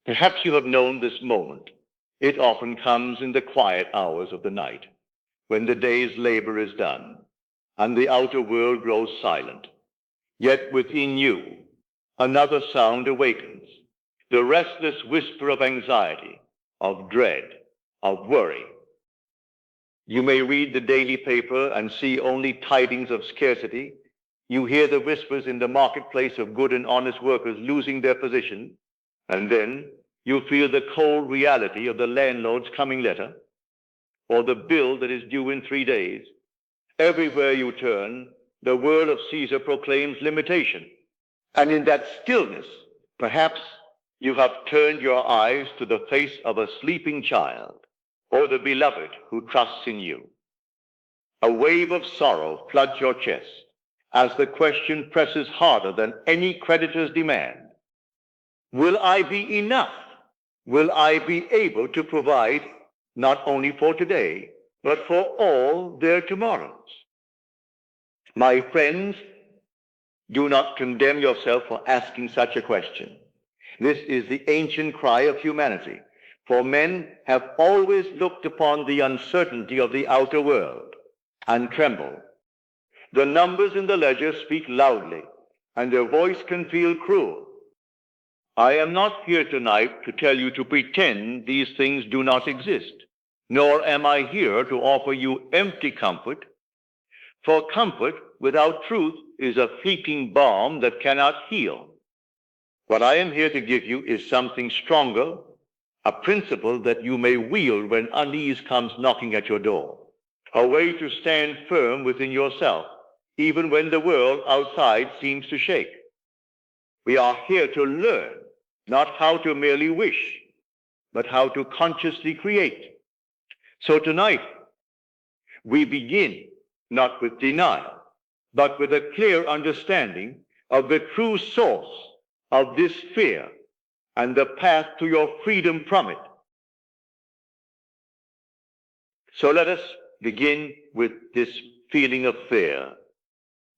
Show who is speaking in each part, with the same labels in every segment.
Speaker 1: Perhaps you have known this moment. It often comes in the quiet hours of the night, when the day's labor is done, and the outer world grows silent. Yet within you, another sound awakens, the restless whisper of anxiety, of dread, of worry. You may read the daily paper and see only tidings of scarcity. You hear the whispers in the marketplace of good and honest workers losing their position, and then you feel the cold reality of the landlord's coming letter, or the bill that is due in 3 days. Everywhere you turn, the word of Caesar proclaims limitation. And in that stillness, perhaps you have turned your eyes to the face of a sleeping child, or the beloved who trusts in you. A wave of sorrow floods your chest as the question presses harder than any creditor's demand. Will I be enough? Will I be able to provide not only for today, but for all their tomorrows? My friends, do not condemn yourself for asking such a question. This is the ancient cry of humanity, for men have always looked upon the uncertainty of the outer world and trembled. The numbers in the ledger speak loudly, and their voice can feel cruel. I am not here tonight to tell you to pretend these things do not exist, nor am I here to offer you empty comfort, for comfort without truth is a fleeting balm that cannot heal. What I am here to give you is something stronger, a principle that you may wield when unease comes knocking at your door, a way to stand firm within yourself, even when the world outside seems to shake. We are here to learn, not how to merely wish, but how to consciously create. So tonight, we begin not with denial, but with a clear understanding of the true source of this fear and the path to your freedom from it. So let us begin with this feeling of fear,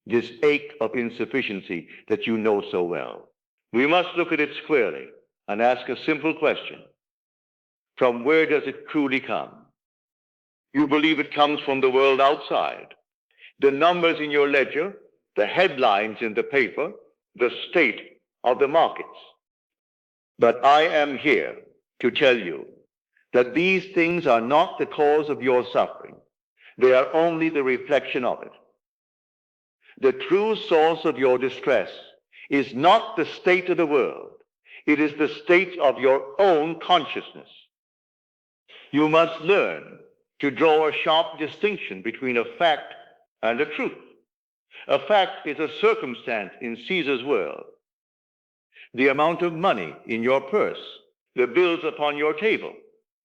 Speaker 1: this ache of insufficiency that you know so well. We must look at it squarely and ask a simple question. From where does it truly come? You believe it comes from the world outside, the numbers in your ledger, the headlines in the paper, the state of the markets. But I am here to tell you that these things are not the cause of your suffering. They are only the reflection of it. The true source of your distress is not the state of the world. It is the state of your own consciousness. You must learn to draw a sharp distinction between a fact and a truth. A fact is a circumstance in Caesar's world. The amount of money in your purse, the bills upon your table,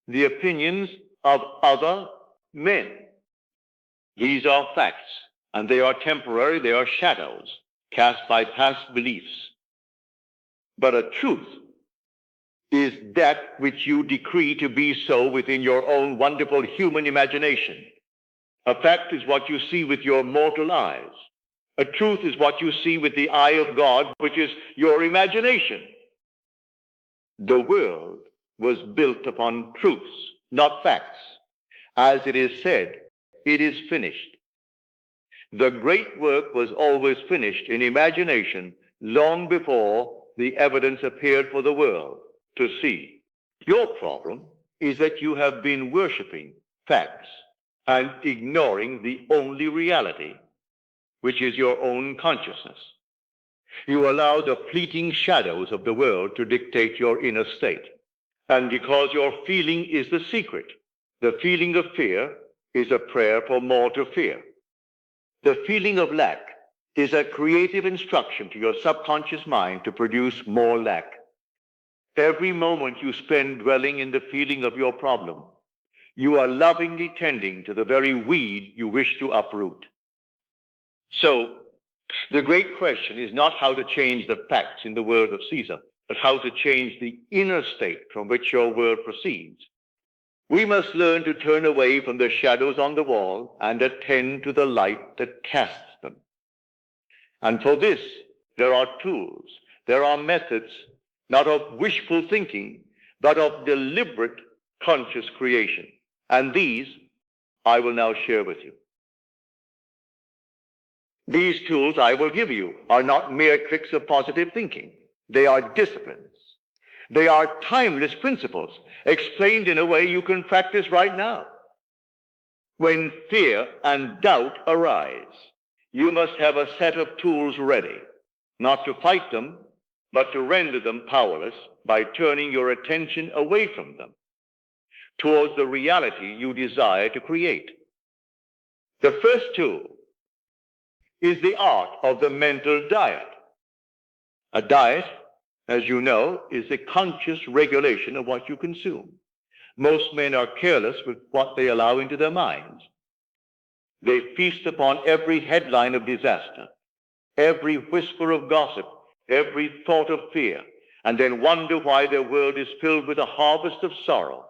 Speaker 1: the opinions of other men. These are facts, and they are temporary, they are shadows cast by past beliefs. But a truth is that which you decree to be so within your own wonderful human imagination. A fact is what you see with your mortal eyes. A truth is what you see with the eye of God, which is your imagination. The world was built upon truths, not facts. As it is said, it is finished. The great work was always finished in imagination long before the evidence appeared for the world to see. Your problem is that you have been worshiping facts and ignoring the only reality, which is your own consciousness. You allow the fleeting shadows of the world to dictate your inner state. And because your feeling is the secret, the feeling of fear is a prayer for more to fear. The feeling of lack is a creative instruction to your subconscious mind to produce more lack. Every moment you spend dwelling in the feeling of your problem, you are lovingly tending to the very weed you wish to uproot. So, the great question is not how to change the facts in the world of Caesar, but how to change the inner state from which your world proceeds. We must learn to turn away from the shadows on the wall and attend to the light that casts them. And for this, there are tools, there are methods, not of wishful thinking, but of deliberate conscious creation. And these I will now share with you. These tools I will give you are not mere tricks of positive thinking. They are disciplines. They are timeless principles explained in a way you can practice right now. When fear and doubt arise, you must have a set of tools ready, not to fight them, but to render them powerless by turning your attention away from them towards the reality you desire to create. The first tool is the art of the mental diet. A diet, as you know, is the conscious regulation of what you consume. Most men are careless with what they allow into their minds. They feast upon every headline of disaster, every whisper of gossip, every thought of fear, and then wonder why their world is filled with a harvest of sorrow.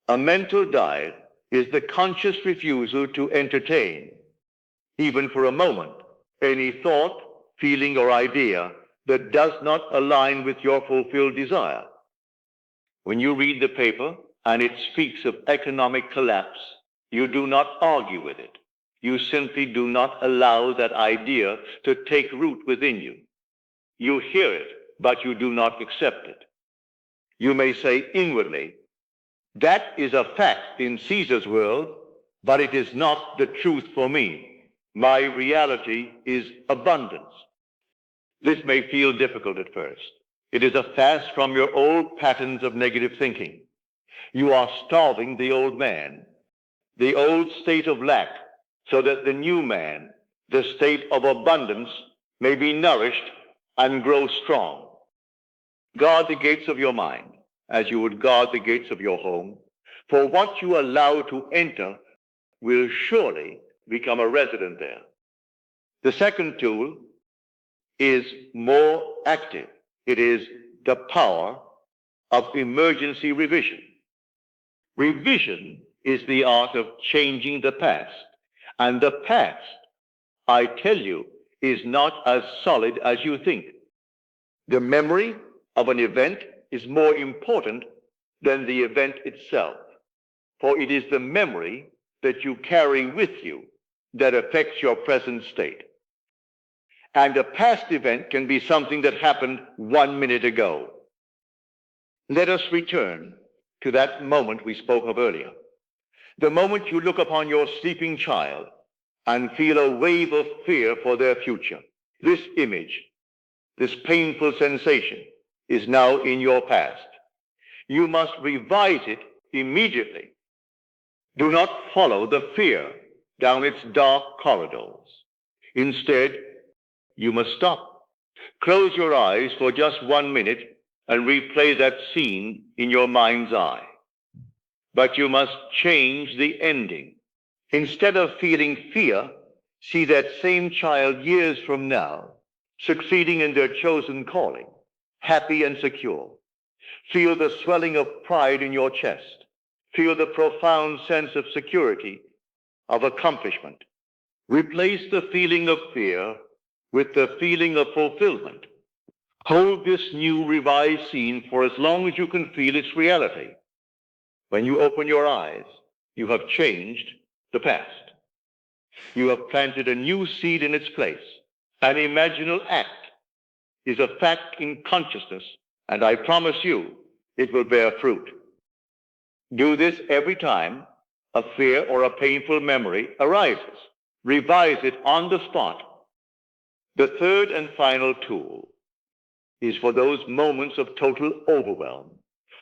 Speaker 1: A mental diet is the conscious refusal to entertain, even for a moment, any thought, feeling, or idea that does not align with your fulfilled desire. When you read the paper and it speaks of economic collapse, you do not argue with it. You simply do not allow that idea to take root within you. You hear it, but you do not accept it. You may say inwardly, that is a fact in Caesar's world, but it is not the truth for me. My reality is abundance. This may feel difficult at first. It is a fast from your old patterns of negative thinking. You are starving the old man, the old state of lack, so that the new man, the state of abundance, may be nourished and grow strong. Guard the gates of your mind as you would guard the gates of your home, for what you allow to enter will surely become a resident there. The second tool is more active. It is the power of emergency revision. Revision is the art of changing the past. And the past, I tell you, is not as solid as you think. The memory of an event is more important than the event itself, for it is the memory that you carry with you that affects your present state. And a past event can be something that happened 1 minute ago. Let us return to that moment we spoke of earlier. The moment you look upon your sleeping child and feel a wave of fear for their future. This image, this painful sensation, is now in your past. You must revise it immediately. Do not follow the fear down its dark corridors. Instead, you must stop. Close your eyes for just 1 minute and replay that scene in your mind's eye. But you must change the ending. Instead of feeling fear, see that same child years from now, succeeding in their chosen calling, happy and secure. Feel the swelling of pride in your chest. Feel the profound sense of security, of accomplishment. Replace the feeling of fear with the feeling of fulfillment. Hold this new revised scene for as long as you can feel its reality. When you open your eyes, you have changed the past. You have planted a new seed in its place. An imaginal act is a fact in consciousness, and I promise you it will bear fruit. Do this every time a fear or a painful memory arises. Revise it on the spot. The third and final tool is for those moments of total overwhelm.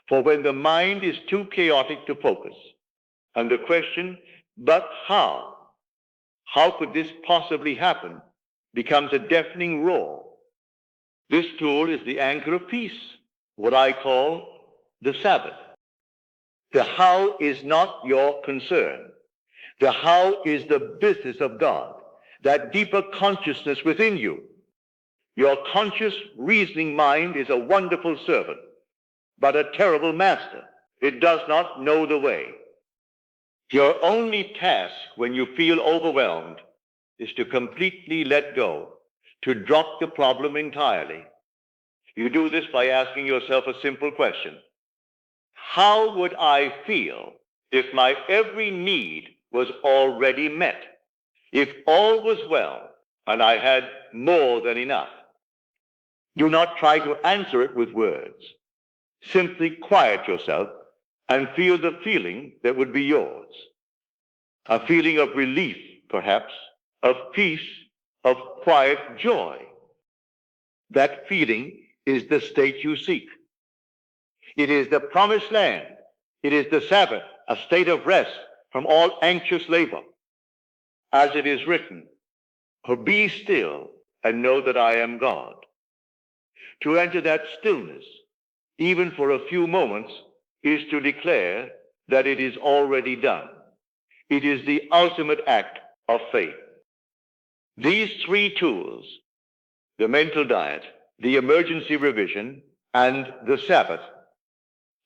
Speaker 1: For when the mind is too chaotic to focus, and the question, but how? How could this possibly happen? Becomes a deafening roar. This tool is the anchor of peace, what I call the Sabbath. The how is not your concern. The how is the business of God, that deeper consciousness within you. Your conscious, reasoning mind is a wonderful servant, but a terrible master. It does not know the way. Your only task when you feel overwhelmed is to completely let go, to drop the problem entirely. You do this by asking yourself a simple question. how would I feel if my every need was already met? If all was well and I had more than enough? Do not try to answer it with words. Simply quiet yourself and feel the feeling that would be yours. A feeling of relief, perhaps, of peace, of quiet joy. That feeling is the state you seek. It is the promised land. It is the Sabbath, a state of rest from all anxious labor. As it is written, be still and know that I am God. To enter that stillness, even for a few moments, is to declare that it is already done. It is the ultimate act of faith. These three tools, the mental diet, the emergency revision, and the Sabbath,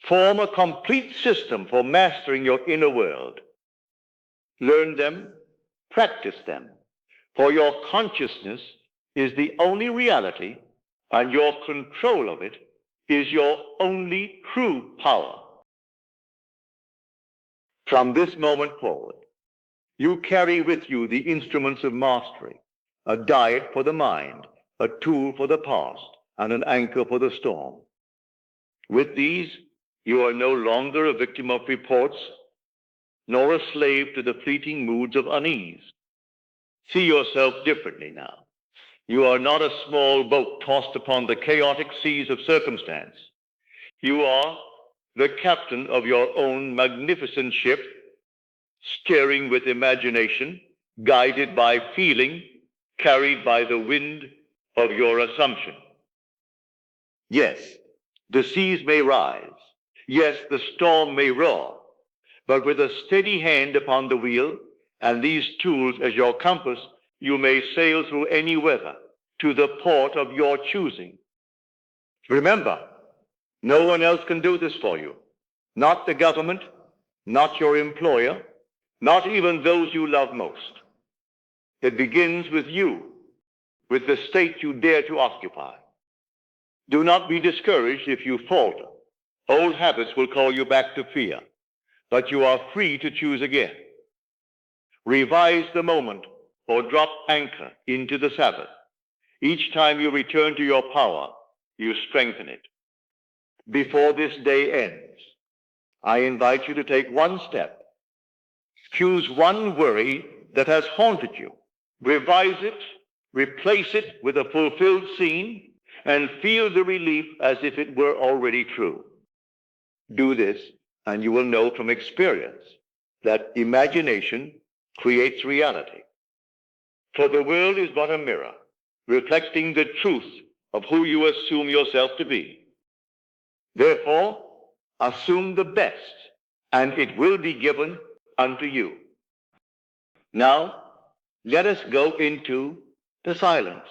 Speaker 1: form a complete system for mastering your inner world. Learn them, practice them, for your consciousness is the only reality, and your control of it is your only true power. From this moment forward, you carry with you the instruments of mastery, a diet for the mind, a tool for the past, and an anchor for the storm. With these, you are no longer a victim of reports, nor a slave to the fleeting moods of unease. See yourself differently now. You are not a small boat tossed upon the chaotic seas of circumstance. You are the captain of your own magnificent ship, steering with imagination, guided by feeling, carried by the wind of your assumption. Yes, the seas may rise. Yes, the storm may roar. But with a steady hand upon the wheel and these tools as your compass, you may sail through any weather to the port of your choosing. Remember, no one else can do this for you. Not the government, not your employer, not even those you love most. It begins with you, with the state you dare to occupy. Do not be discouraged if you falter. Old habits will call you back to fear, but you are free to choose again. Revise the moment or drop anchor into the Sabbath. Each time you return to your power, you strengthen it. Before this day ends, I invite you to take one step. Choose one worry that has haunted you. Revise it, replace it with a fulfilled scene, and feel the relief as if it were already true. Do this, and you will know from experience that imagination creates reality. For the world is but a mirror, reflecting the truth of who you assume yourself to be. Therefore, assume the best, and it will be given unto you. Now, let us go into the silence.